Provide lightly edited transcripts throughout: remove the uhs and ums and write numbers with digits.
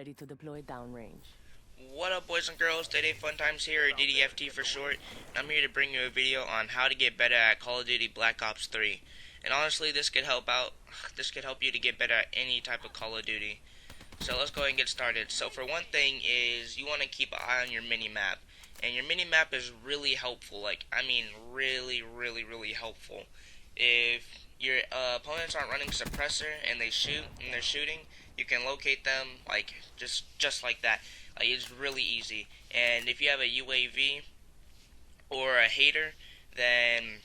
ready to deploy downrange. What up, boys and girls? Day Fun Times here, or DDFT for short. I'm here to bring you a video on how to get better at Call of Duty Black Ops 3. And honestly, this could help out. This could help you to get better at any type of Call of Duty. So let's go ahead and get started. So for one thing is you want to keep an eye on your mini map, and your mini map is really helpful. Like I mean, really helpful. If your opponents aren't running suppressor and they're shooting, you can locate them like just like that. It's really easy. And if you have a UAV or a hater, then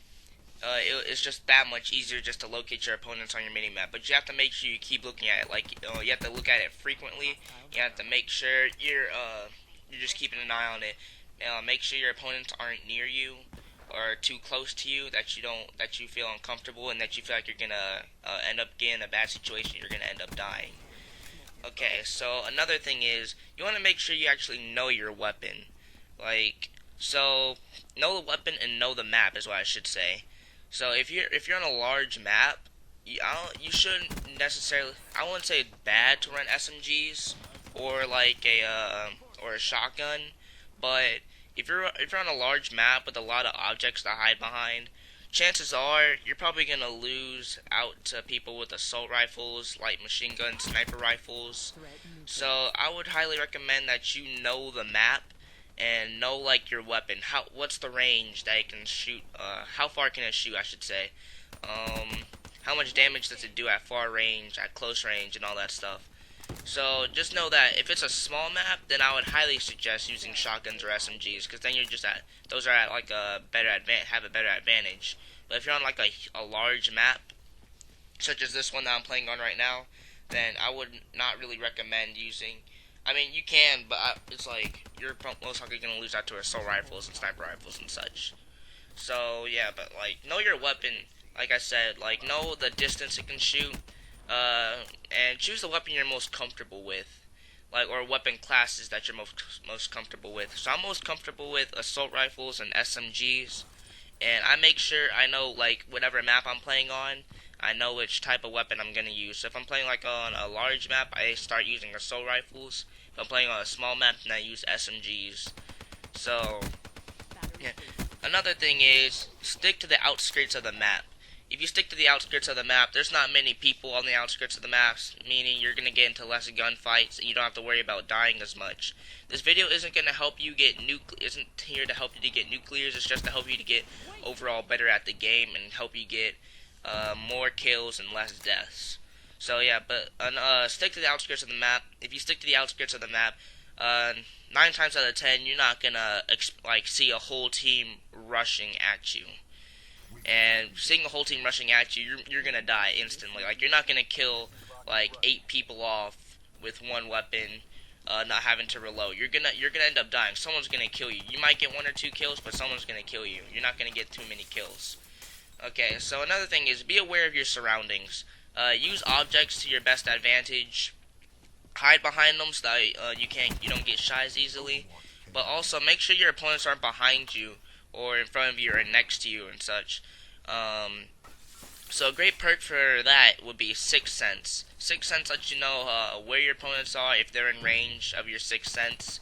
it's just that much easier just to locate your opponents on your minimap. But you have to make sure you keep looking at it. Like you have to look at it frequently. You have to make sure you're just keeping an eye on it. Make sure your opponents aren't near you or too close to you that you feel uncomfortable and that you feel like you're gonna end up getting a bad situation. You're gonna end up dying. Okay, so another thing is you want to make sure you actually know your weapon. So know the weapon and know the map is what I should say. So if you're on a large map, you shouldn't necessarily. I wouldn't say it's bad to run SMGs or or a shotgun, but if you're on a large map with a lot of objects to hide behind, chances are you're probably gonna lose out to people with assault rifles, light machine guns, sniper rifles. So I would highly recommend that you know the map and know like your weapon. What's the range that it can shoot? How far can it shoot? I should say. How much damage does it do at far range, at close range, and all that stuff. So just know that if it's a small map, then I would highly suggest using shotguns or SMGs, because then those are at like have a better advantage. But if you're on like a large map, such as this one that I'm playing on right now, then I would not really recommend using. I mean, you can, but it's like you're most likely gonna lose out to assault rifles and sniper rifles and such. So yeah, but like know your weapon. Like I said, like know the distance it can shoot, and choose the weapon you're most comfortable with, like or weapon classes that you're most comfortable with. So I'm most comfortable with assault rifles and SMGs, and I make sure I know like whatever map I'm playing on, I know which type of weapon I'm gonna use. So if I'm playing like on a large map, I start using assault rifles. If I'm playing on a small map, then I use SMGs. So yeah. Another thing is stick to the outskirts of the map. If you stick to the outskirts of the map, there's not many people on the outskirts of the maps, meaning you're going to get into less gunfights and you don't have to worry about dying as much. This video isn't going to help you get isn't here to help you to get nuclears, it's just to help you to get overall better at the game and help you get more kills and less deaths. So yeah, but stick to the outskirts of the map. If you stick to the outskirts of the map, 9 times out of 10, you're not going to see a whole team rushing at you. And seeing the whole team rushing at you, you're gonna die instantly. Like you're not gonna kill like 8 people off with one weapon, not having to reload. You're gonna end up dying. Someone's gonna kill you. You might get 1 or 2 kills, but someone's gonna kill you. You're not gonna get too many kills. Okay, so another thing is be aware of your surroundings. Use objects to your best advantage. Hide behind them so that you don't get shot as easily. But also make sure your opponents aren't behind you or in front of you or next to you and such. So a great perk for that would be Sixth Sense. Sixth Sense lets you know where your opponents are if they're in range of your Sixth Sense,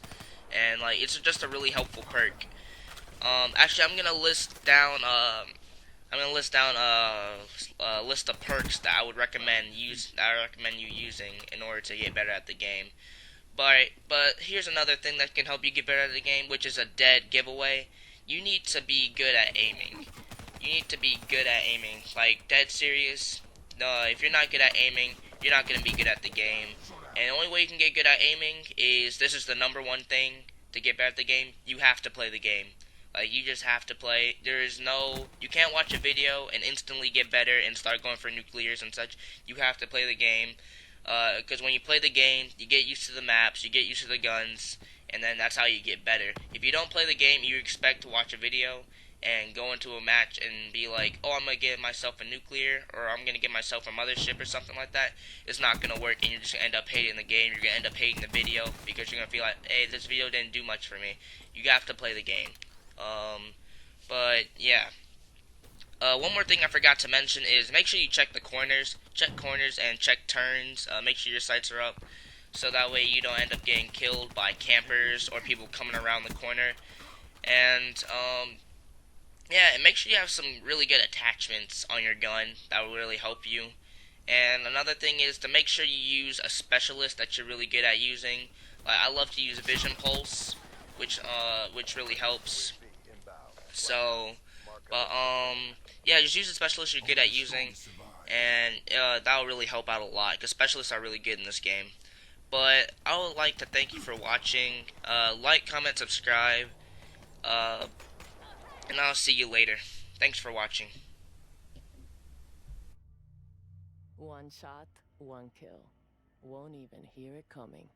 and like it's just a really helpful perk. Actually, I'm gonna list down a list of perks that I would recommend you using in order to get better at the game. But here's another thing that can help you get better at the game, which is a dead giveaway. You need to be good at aiming. Like dead serious. If you're not good at aiming, you're not gonna be good at the game. And the only way you can get good at aiming is this is the #1 thing to get better at the game. You have to play the game. Like you just have to play. You can't watch a video and instantly get better and start going for nuclears and such. You have to play the game. Because when you play the game, you get used to the maps, you get used to the guns, and then that's how you get better. If you don't play the game, you expect to watch a video and go into a match and be like, oh, I'm going to get myself a nuclear, or I'm going to get myself a mothership or something like that. It's not going to work, and you're just going to end up hating the game. You're going to end up hating the video because you're going to feel like, hey, this video didn't do much for me. You have to play the game. But yeah. One more thing I forgot to mention is make sure you check the corners. Check corners and check turns. Make sure your sights are up. so that way you don't end up getting killed by campers or people coming around the corner. And yeah, and make sure you have some really good attachments on your gun that will really help you. And another thing is to make sure you use a specialist that you're really good at using. Like I love to use Vision Pulse, which really helps. So, but yeah, just use a specialist you're good at using, and that'll really help out a lot. Because specialists are really good in this game. But I would like to thank you for watching. Like, comment, subscribe, uh, and I'll see you later. Thanks for watching. One shot, one kill. Won't even hear it coming.